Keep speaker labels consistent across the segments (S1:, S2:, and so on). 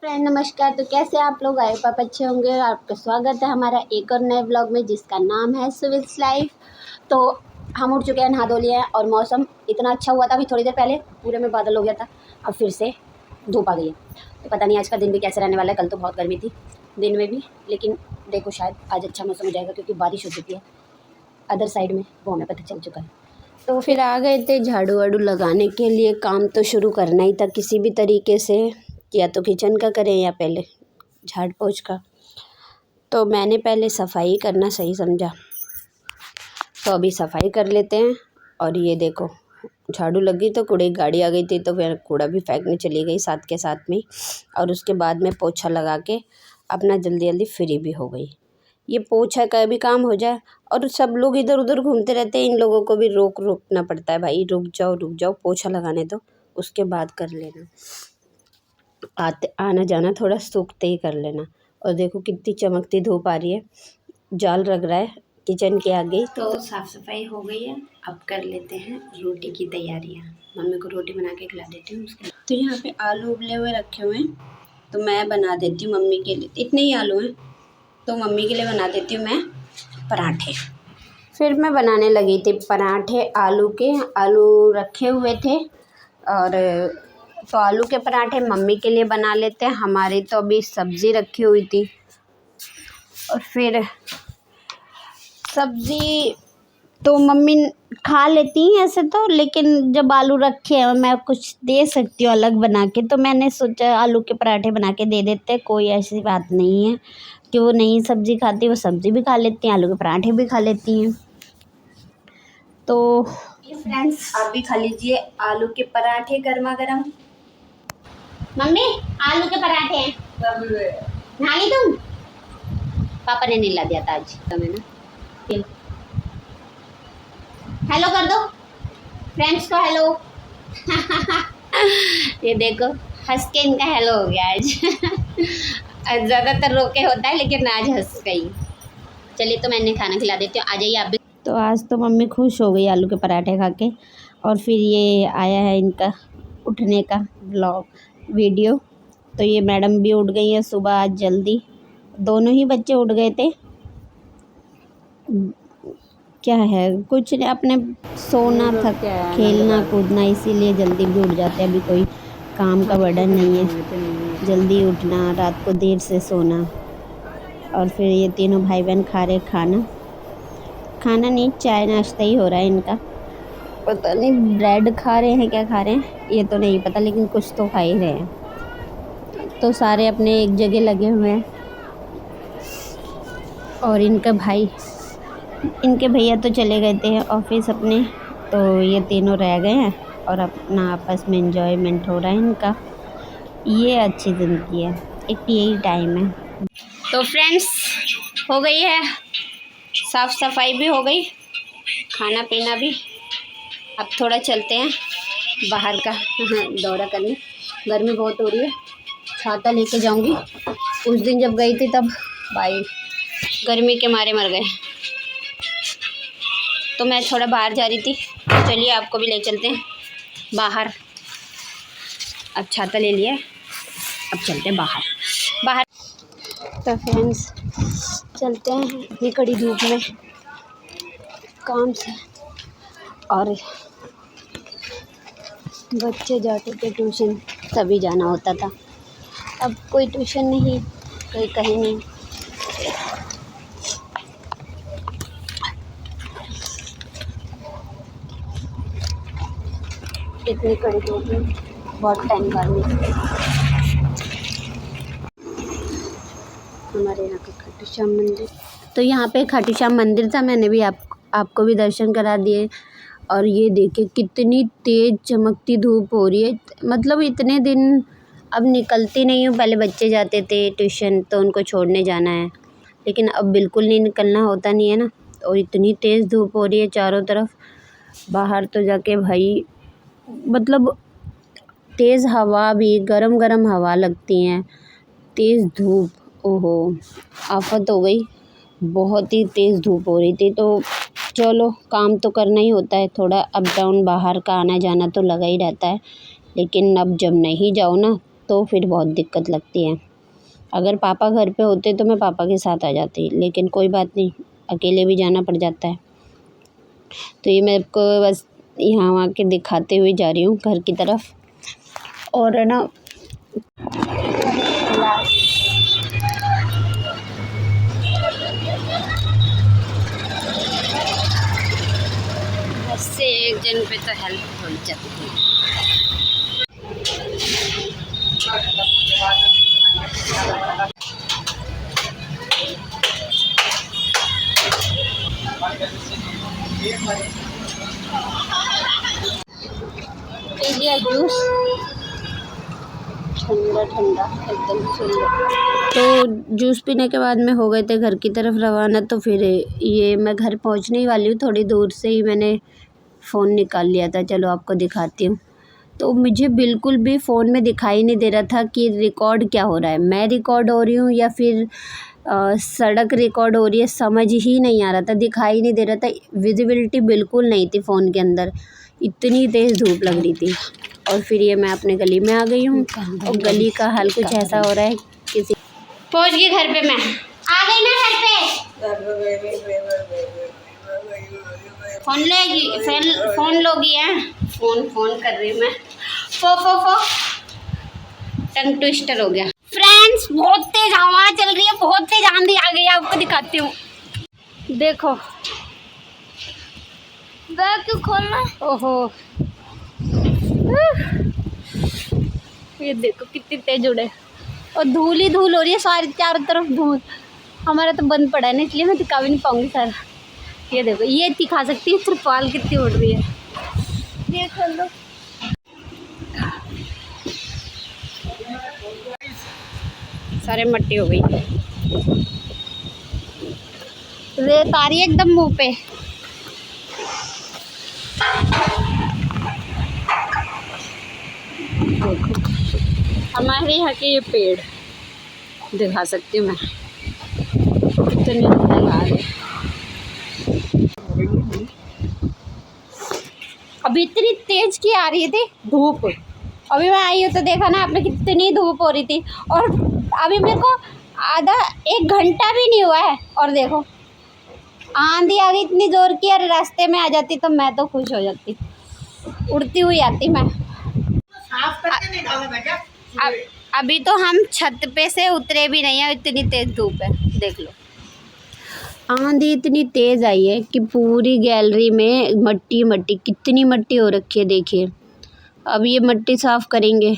S1: Friend नमस्कार। तो कैसे आप लोग आए पाप अच्छे होंगे। आपका स्वागत है हमारा एक और नए ब्लॉग में जिसका नाम है सुविस लाइफ। तो हम उठ चुके हैं, नहा धो लिए हैं और मौसम इतना अच्छा हुआ था अभी थोड़ी देर पहले, पूरे में बादल हो गया था, अब फिर से धूप आ गई है। तो पता नहीं आज का दिन भी कैसे रहने वाला है। कल तो बहुत गर्मी थी दिन में भी, लेकिन देखो शायद आज अच्छा मौसम हो जाएगा क्योंकि बारिश हो चुकी है अदर साइड में, वो हमें पता चल चुका है। तो फिर आ गए थे झाड़ू वाड़ू लगाने के लिए। काम तो शुरू करना ही था किसी भी तरीके से, या तो किचन का करें या पहले झाड़ पोंछ का। तो मैंने पहले सफाई करना सही समझा, तो अभी सफाई कर लेते हैं। और ये देखो झाड़ू लगी तो कूड़े की गाड़ी आ गई थी, तो फिर कूड़ा भी फेंकने चली गई साथ के साथ में। और उसके बाद में पोछा लगा के अपना जल्दी जल्दी फ्री भी हो गई। ये पोछा का भी काम हो जाए और सब लोग इधर उधर घूमते रहते हैं, इन लोगों को भी रोकना पड़ता है, भाई रुक जाओ पोछा लगाने दो, उसके बाद कर लेना। आना जाना थोड़ा सूखते ही कर लेना। और देखो कितनी चमकती धूप आ रही है, जाल लग रहा है किचन के आगे। तो साफ़ सफाई हो गई है, अब कर लेते हैं रोटी की तैयारियाँ। मम्मी को रोटी बना के खिला देती हूँ उसके। तो यहाँ पे आलू उबले हुए रखे हुए हैं, तो मैं बना देती हूँ मम्मी के लिए। इतने ही आलू हैं तो मम्मी के लिए बना देती हूँ मैं पराठे। फिर मैं बनाने लगी थी पराठे आलू के। आलू रखे हुए थे और तो आलू के पराठे मम्मी के लिए बना लेते हैं। हमारी तो अभी सब्ज़ी रखी हुई थी, और फिर सब्ज़ी तो मम्मी खा लेती हैं ऐसे तो, लेकिन जब आलू रखे हैं मैं कुछ दे सकती हूँ अलग बना के, तो मैंने सोचा आलू के पराठे बना के दे देते। कोई ऐसी बात नहीं है कि वो नहीं सब्ज़ी खाती, वो सब्ज़ी भी खा लेती हैं, आलू के पराठे भी खा लेती हैं। तो फ्रेंड्स आप भी खा लीजिए आलू के पराठे गर्मा गर्म। मम्मी आलू के पराठे हैं, नहा ली तुम? पापा ने नहीं ला दिया था आज तो मैंने। हेलो कर दो फ्रेंड्स को, हेलो। ये देखो हंस के इनका हेलो हो गया आज। ज़्यादातर रो के होता है लेकिन आज हंस गई। चलिए तो मैंने खाना खिला देती हूँ, आ जाइए आप भी। तो आज तो मम्मी खुश हो गई आलू के पराठे खा के। और फिर ये आया है इनका उठने का ब्लॉग वीडियो। तो ये मैडम भी उठ गई है सुबह आज जल्दी, दोनों ही बच्चे उठ गए थे। क्या है कुछ नहीं, अपने सोना था, खेलना कूदना, इसीलिए जल्दी भी उठ जाते हैं। अभी कोई काम का बर्डन नहीं है, जल्दी उठना, रात को देर से सोना। और फिर ये तीनों भाई बहन खा रहे खाना नहीं, चाय नाश्ता ही हो रहा है इनका। पता नहीं ब्रेड खा रहे हैं क्या खा रहे हैं ये तो नहीं पता, लेकिन कुछ तो खा ही रहे हैं। तो सारे अपने एक जगह लगे हुए हैं। और इनके भैया तो चले गए थे ऑफिस अपने, तो ये तीनों रह गए हैं और अपना आपस में एंजॉयमेंट हो रहा है इनका। ये अच्छी ज़िंदगी है, एक यही टाइम है। तो फ्रेंड्स हो गई है साफ़ सफाई भी हो गई, खाना पीना भी। अब थोड़ा चलते हैं बाहर का दौरा करने, गर्मी बहुत हो रही है। छाता लेके जाऊंगी, उस दिन जब गई थी तब भाई गर्मी के मारे मर गए। तो मैं थोड़ा बाहर जा रही थी, तो चलिए आपको भी ले चलते हैं बाहर। अब छाता ले लिया, अब चलते हैं बाहर। तो फ्रेंड्स चलते हैं इतनी कड़ी धूप में काम से। और बच्चे जाते थे ट्यूशन तभी जाना होता था, अब कोई ट्यूशन नहीं, कोई कहीं नहीं। इतनी कड़ी धूप में बहुत टाइम बाद में हमारे यहाँ का खाटू श्याम मंदिर। तो यहाँ पे खाटू श्याम मंदिर था, मैंने भी आपको भी दर्शन करा दिए। और ये देखिए कितनी तेज़ चमकती धूप हो रही है, मतलब इतने दिन अब निकलती नहीं हूँ। पहले बच्चे जाते थे ट्यूशन तो उनको छोड़ने जाना है, लेकिन अब बिल्कुल नहीं निकलना होता नहीं है ना। और इतनी तेज़ धूप हो रही है चारों तरफ, बाहर तो जाके भाई मतलब तेज़ हवा भी, गरम गरम हवा लगती हैं, तेज़ धूप, ओहो आफत हो गई। बहुत ही तेज़ धूप हो रही थी। तो चलो काम तो करना ही होता है, थोड़ा अप डाउन बाहर का आना जाना तो लगा ही रहता है। लेकिन अब जब नहीं जाओ ना तो फिर बहुत दिक्कत लगती है। अगर पापा घर पे होते तो मैं पापा के साथ आ जाती, लेकिन कोई बात नहीं, अकेले भी जाना पड़ जाता है। तो ये मैं आपको बस यहाँ आके दिखाते हुए जा रही हूँ घर की तरफ। और है ना, बस से एक जन पे तो हेल्प हो जाती है। जूस ठंडा ठंडा एकदम चिल्ड। तो जूस पीने के बाद में हो गए थे घर की तरफ रवाना। तो फिर ये मैं घर पहुंचने ही वाली हूँ, थोड़ी दूर से ही मैंने फ़ोन निकाल लिया था। चलो आपको दिखाती हूँ। तो मुझे बिल्कुल भी फ़ोन में दिखाई नहीं दे रहा था कि रिकॉर्ड क्या हो रहा है, मैं रिकॉर्ड हो रही हूँ या फिर सड़क रिकॉर्ड हो रही है, समझ ही नहीं आ रहा था, दिखाई नहीं दे रहा था। विजिबिलिटी बिल्कुल नहीं थी फ़ोन के अंदर, इतनी तेज़ धूप लग रही थी। और फिर ये मैं अपने गली में आ गई हूँ और गली का हाल कुछ ऐसा हो रहा है। किसी पहुँच गई घर पे, मैं आ गई ना घर पे। फ़ोन लेगी, फ़ोन लोगी है, फ़ोन कर रही मैं। फो टंग ट्विस्टर हो गया। फ्रेंड्स, बहुत तेज हवा चल रही है, बहुत तेज आंधी आ गई है, आपको दिखाती हूँ। देखो बैग क्यों खोलना, ओहो ये देखो कितनी तेज उड़े, और धूल ही धूल हो रही है सारी, चारों तरफ धूल। हमारा तो बंद पड़ा है ना, इसलिए मैं दिखा भी नहीं पाऊंगी सर। ये देखो, ये दिखा सकती है तिरपाल कितनी उड़ रही है, देख लो। सारे मट्टी हो गई, रेत आ रही है एकदम मुंह पे। देखो हमारे यहाँ के ये पेड़ दिखा सकती हूँ मैं, कितने लगा रहे। अभी इतनी तेज की आ रही थी धूप, अभी मैं आई हूँ तो देखा ना आपने कितनी धूप हो रही थी। और अभी मेरे को आधा 1 घंटा भी नहीं हुआ है, और देखो आंधी आ गई इतनी जोर की, और रास्ते में आ जाती तो मैं तो खुश हो जाती, उड़ती हुई आती मैं। अभी तो हम छत पे से उतरे भी नहीं है, इतनी तेज धूप है, देख लो। आंधी इतनी तेज आई है कि पूरी गैलरी में मट्टी मट्टी, कितनी मट्टी हो रखी है देखिए। अब ये मट्टी साफ करेंगे।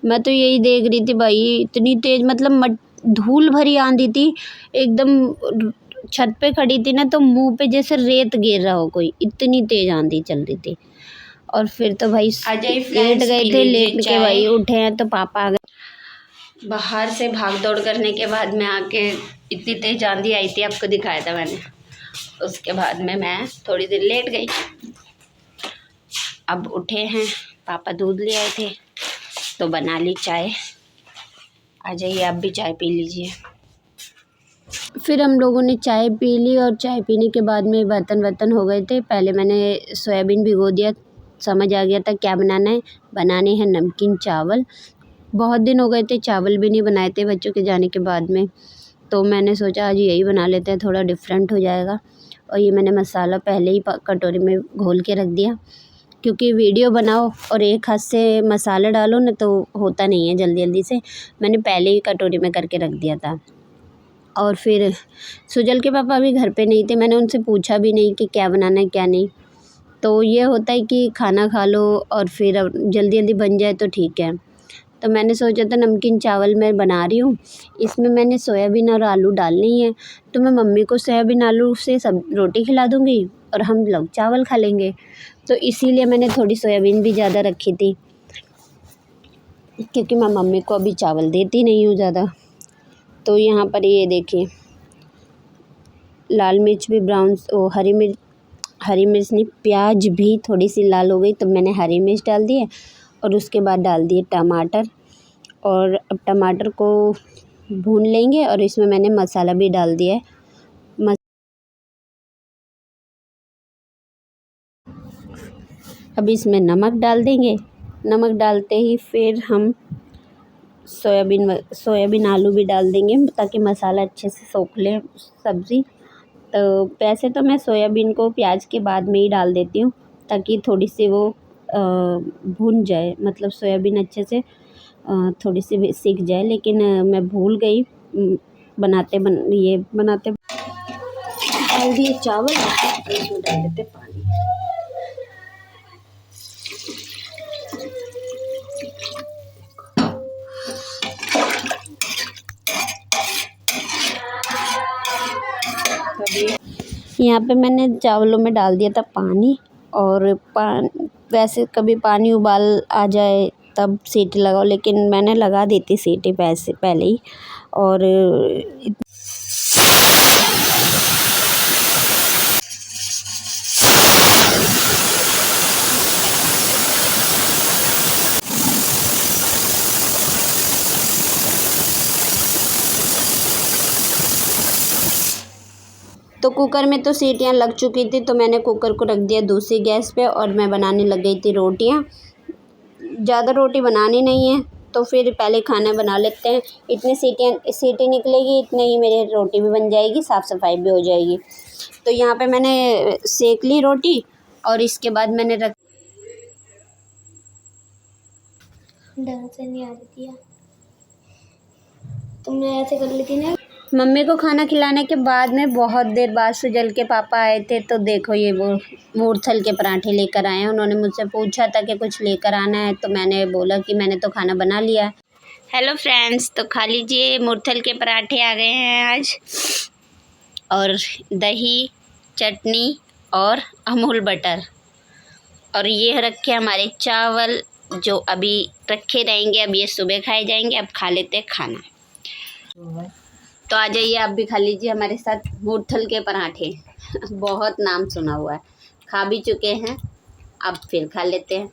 S1: मैं तो यही देख रही थी भाई, इतनी तेज मतलब धूल भरी आंधी थी एकदम। छत पे खड़ी थी ना तो मुंह पे जैसे रेत गिर रहा हो कोई, इतनी तेज आंधी चल रही थी। और फिर तो भाई लेट गए थे, लेट के भाई उठे हैं तो पापा आ गए। बाहर से भाग दौड़ करने के बाद में आके इतनी तेज आंधी आई थी, आपको दिखाया था मैंने। उसके बाद में मैं थोड़ी देर लेट गई। अब उठे हैं, पापा दूध ले आए थे तो बना ली चाय। आ जाइए आप भी चाय पी लीजिए। फिर हम लोगों ने चाय पी ली, और चाय पीने के बाद में बर्तन हो गए थे। पहले मैंने सोयाबीन भिगो दिया, समझ आ गया था क्या बनाना है। बनाने हैं नमकीन चावल। बहुत दिन हो गए थे चावल भी नहीं बनाए थे बच्चों के जाने के बाद में, तो मैंने सोचा आज यही बना लेते हैं, थोड़ा डिफरेंट हो जाएगा। और ये मैंने मसाला पहले ही कटोरी में घोल के रख दिया, क्योंकि वीडियो बनाओ और एक हाथ से मसाला डालो ना तो होता नहीं है जल्दी जल्दी से। मैंने पहले ही कटोरी में करके रख दिया था। और फिर सुजल के पापा भी घर पे नहीं थे, मैंने उनसे पूछा भी नहीं कि क्या बनाना है क्या नहीं। तो ये होता है कि खाना खा लो और फिर जल्दी जल्दी बन जाए तो ठीक है। तो मैंने सोचा था नमकीन चावल मैं बना रही हूँ, इसमें मैंने सोयाबीन और आलू डालने ही है। तो मैं मम्मी को सोयाबीन आलू से सब रोटी खिला दूँगी और हम लोग चावल खा लेंगे। तो इसीलिए मैंने थोड़ी सोयाबीन भी ज़्यादा रखी थी, क्योंकि मैं मम्मी को अभी चावल देती नहीं हूँ ज़्यादा। तो यहाँ पर ये देखिए, लाल मिर्च भी ब्राउन, हरी मिर्च नहीं, प्याज भी थोड़ी सी लाल हो गई तो मैंने हरी मिर्च डाल दी है। और उसके बाद डाल दिए टमाटर, और अब टमाटर को भून लेंगे। और इसमें मैंने मसाला भी डाल दिया है। अब इसमें नमक डाल देंगे। नमक डालते ही फिर हम सोयाबीन आलू भी डाल देंगे ताकि मसाला अच्छे से सोख ले सब्ज़ी। तो वैसे तो मैं सोयाबीन को प्याज के बाद में ही डाल देती हूँ ताकि थोड़ी सी वो भून जाए, मतलब सोयाबीन अच्छे से थोड़ी सी सीख जाए। लेकिन मैं भूल गई बनाते डाल दिए चावल, इसमें डाल देते पानी। यहाँ पे मैंने चावलों में डाल दिया था पानी, और वैसे कभी पानी उबाल आ जाए तब सीटी लगाओ, लेकिन मैंने लगा दी थी सीटी पहले ही। और तो कुकर में तो सीटियाँ लग चुकी थी, तो मैंने कुकर को रख दिया दूसरी गैस पे और मैं बनाने लग गई थी रोटियाँ। ज़्यादा रोटी बनानी नहीं है तो फिर पहले खाना बना लेते हैं। इतनी सीटी निकलेगी, इतने ही मेरी रोटी भी बन जाएगी, साफ़ सफाई भी हो जाएगी। तो यहाँ पे मैंने सेक ली रोटी और इसके बाद मैंने ढंग से नहीं आ रही थी, तुमने ऐसे कर ली थी ना। मम्मी को खाना खिलाने के बाद में बहुत देर बाद सुजल के पापा आए थे, तो देखो ये वो मूरथल के पराठे लेकर आए हैं। उन्होंने मुझसे पूछा था कि कुछ लेकर आना है, तो मैंने बोला कि मैंने तो खाना बना लिया है। हेलो फ्रेंड्स, तो खा लीजिए, मूरथल के पराठे आ गए हैं आज, और दही, चटनी और अमूल बटर, और ये रखे हमारे चावल जो अभी रखे रहेंगे। अब ये सुबह खाए जाएंगे। अब खा लेते हैं खाना। तो आ जाइए, आप भी खा लीजिए हमारे साथ मूरथल के पराठे बहुत नाम सुना हुआ है, खा भी चुके हैं, अब फिर खा लेते हैं।